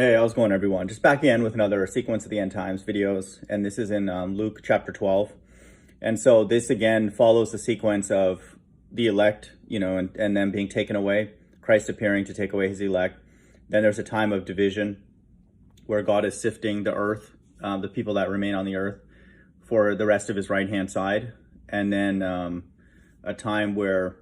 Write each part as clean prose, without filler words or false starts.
Hey, how's it going, everyone? Just back in with another sequence of the end times videos, and this is in Luke chapter 12. And so this again follows the sequence of the elect, and them being taken away, Christ appearing to take away his elect. Then there's a time of division where God is sifting the earth, the people that remain on the earth, for the rest of his right-hand side. And then a time where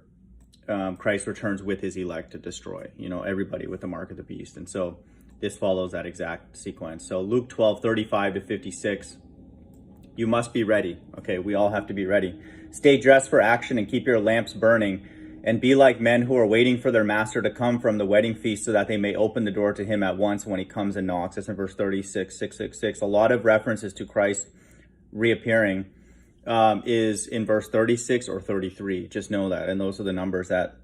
Christ returns with his elect to destroy, everybody with the mark of the beast. And so this follows that exact sequence. So Luke 12:35 to 56, you must be ready. Okay, we all have to be ready. Stay dressed for action and keep your lamps burning, and be like men who are waiting for their master to come from the wedding feast, so that they may open the door to him at once when he comes and knocks. That's in verse 36, 666. A lot of references to Christ reappearing is in verse 36 or 33. Just know that. And those are the numbers that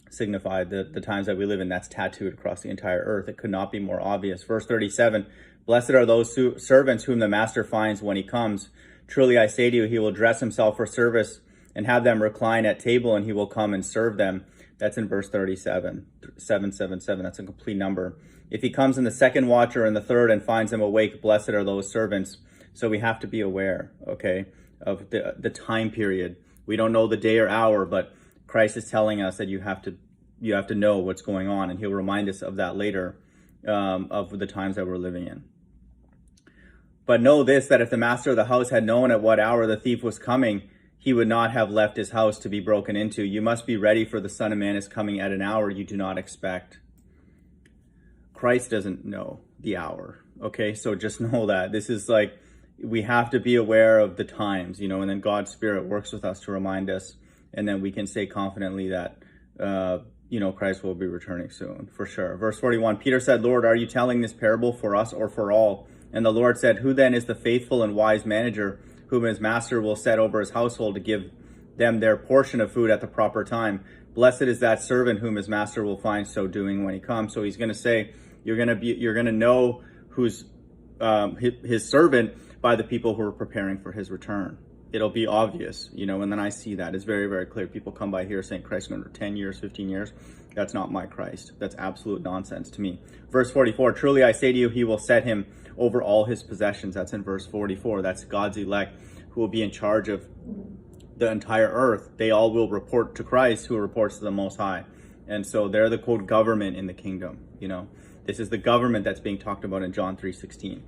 signify the times that we live in. That's tattooed across the entire earth. It could not be more obvious. Verse 37, blessed are those servants whom the master finds when he comes. Truly I say to you, he will dress himself for service and have them recline at table, and he will come and serve them. That's in verse 37, 777. That's a complete number. If he comes in the second watch or in the third and finds them awake, blessed are those servants. So we have to be aware, okay, of the time period. We don't know the day or hour, but Christ is telling us that you have to know what's going on, and he'll remind us of that later, of the times that we're living in. But know this, that if the master of the house had known at what hour the thief was coming, he would not have left his house to be broken into. You must be ready, for the Son of Man is coming at an hour you do not expect. Christ doesn't know the hour, okay? So just know that. This is like, we have to be aware of the times, and then God's Spirit works with us to remind us, and then we can say confidently that, Christ will be returning soon, for sure. Verse 41, Peter said, Lord, are you telling this parable for us or for all? And the Lord said, who then is the faithful and wise manager, whom his master will set over his household to give them their portion of food at the proper time? Blessed is that servant whom his master will find so doing when he comes. So he's going to say, you're going to know who's his servant by the people who are preparing for his return. It'll be obvious, and then I see that. It's very, very clear. People come by here saying Christ under 10 years, 15 years. That's not my Christ. That's absolute nonsense to me. Verse 44, truly I say to you, he will set him over all his possessions. That's in verse 44. That's God's elect who will be in charge of the entire earth. They all will report to Christ, who reports to the Most High. And so they're the quote government in the kingdom. This is the government that's being talked about in John 3:16.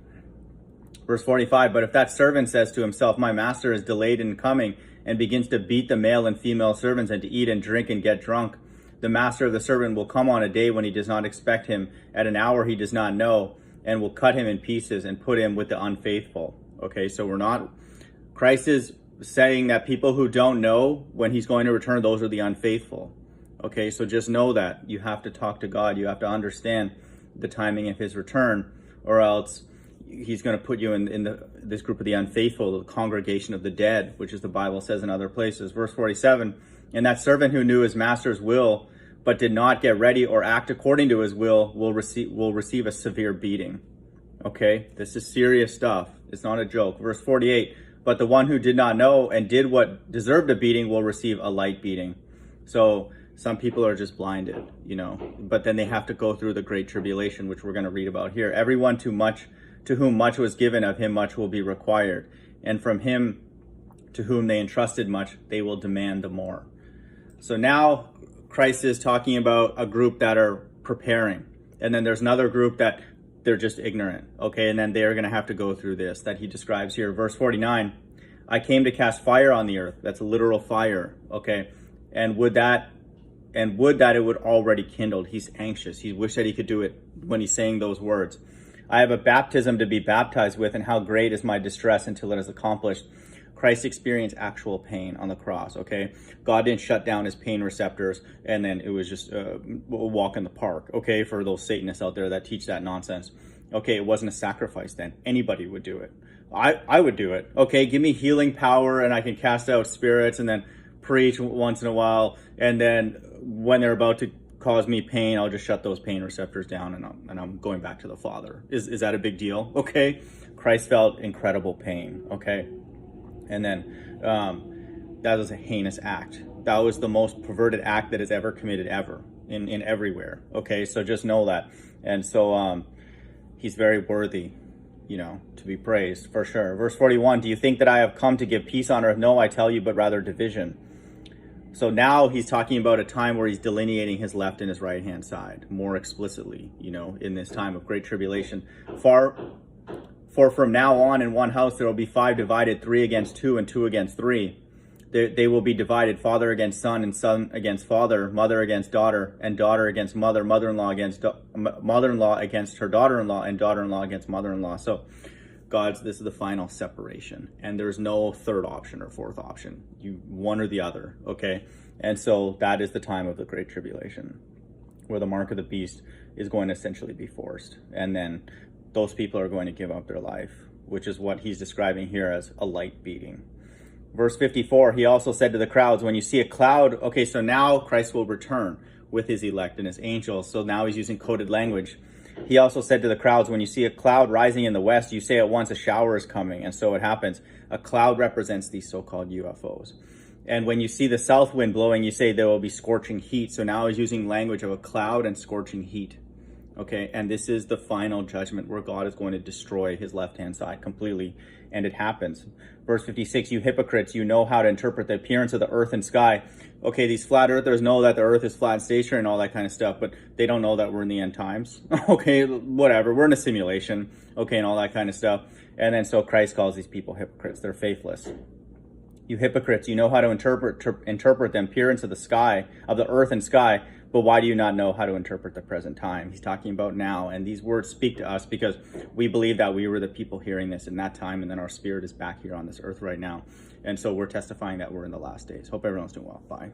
Verse 45, but if that servant says to himself, my master is delayed in coming, and begins to beat the male and female servants and to eat and drink and get drunk, the master of the servant will come on a day when he does not expect him, at an hour he does not know, and will cut him in pieces and put him with the unfaithful. Okay, so Christ is saying that people who don't know when he's going to return, those are the unfaithful. Okay, so just know that. You have to talk to God. You have to understand the timing of his return, or else he's going to put you in this group of the unfaithful, the congregation of the dead, which is the Bible says in other places. Verse 47, and that servant who knew his master's will, but did not get ready or act according to his will receive a severe beating. Okay, this is serious stuff. It's not a joke. Verse 48, but the one who did not know and did what deserved a beating will receive a light beating. So some people are just blinded, but then they have to go through the great tribulation, which we're going to read about here. Everyone to whom much was given, of him much will be required. And from him to whom they entrusted much, they will demand the more. So now Christ is talking about a group that are preparing. And then there's another group that they're just ignorant. Okay, and then they're going to have to go through this that he describes here. Verse 49, I came to cast fire on the earth. That's a literal fire. Okay, and would that it would already kindled. He's anxious. He wished that he could do it when he's saying those words. I have a baptism to be baptized with, and how great is my distress until it is accomplished. Christ experienced actual pain on the cross, okay? God didn't shut down his pain receptors, and then it was just a walk in the park, okay? For those Satanists out there that teach that nonsense. Okay, it wasn't a sacrifice then. Anybody would do it. I would do it, okay? Give me healing power, and I can cast out spirits, and then preach once in a while, and then when they're about to cause me pain, I'll just shut those pain receptors down, and I'm going back to the Father. Is that a big deal? Okay, Christ felt incredible pain. Okay, and then that was a heinous act. That was the most perverted act that is ever committed ever in everywhere. Okay, so just know that. And so He's very worthy, you know, to be praised for sure. Verse 41, do you think that I have come to give peace on earth? No, I tell you, but rather division. So now he's talking about a time where he's delineating his left and his right hand side more explicitly, you know, in this time of great tribulation. For from now on in one house there will be 5 divided, 3 against 2 and 2 against 3. They will be divided, father against son and son against father, mother against daughter and daughter against mother, mother-in-law against mother-in-law against her daughter-in-law, and daughter-in-law against mother-in-law. So this is the final separation, and there's no third option or fourth option. You one or the other, okay? And so that is the time of the Great Tribulation, where the mark of the beast is going to essentially be forced, and then those people are going to give up their life, which is what he's describing here as a light beating. Verse 54, he also said to the crowds, when you see a cloud, okay, so now Christ will return with his elect and his angels. So now he's using coded language. He also said to the crowds, when you see a cloud rising in the west, you say at once a shower is coming. And so it happens. A cloud represents these so-called UFOs. And when you see the south wind blowing, you say there will be scorching heat. So now he's using language of a cloud and scorching heat. Okay, and this is the final judgment where God is going to destroy his left-hand side completely. And it happens. Verse 56, you hypocrites, you know how to interpret the appearance of the earth and sky. Okay, these flat earthers know that the earth is flat and stationary and all that kind of stuff, but they don't know that we're in the end times. Okay, whatever, we're in a simulation, okay, and all that kind of stuff. And then so Christ calls these people hypocrites. They're faithless. You hypocrites, you know how to interpret the appearance of the sky, of the earth and sky, but why do you not know how to interpret the present time? He's talking about now, and these words speak to us because we believe that we were the people hearing this in that time, and then our spirit is back here on this earth right now. And so we're testifying that we're in the last days. Hope everyone's doing well. Bye.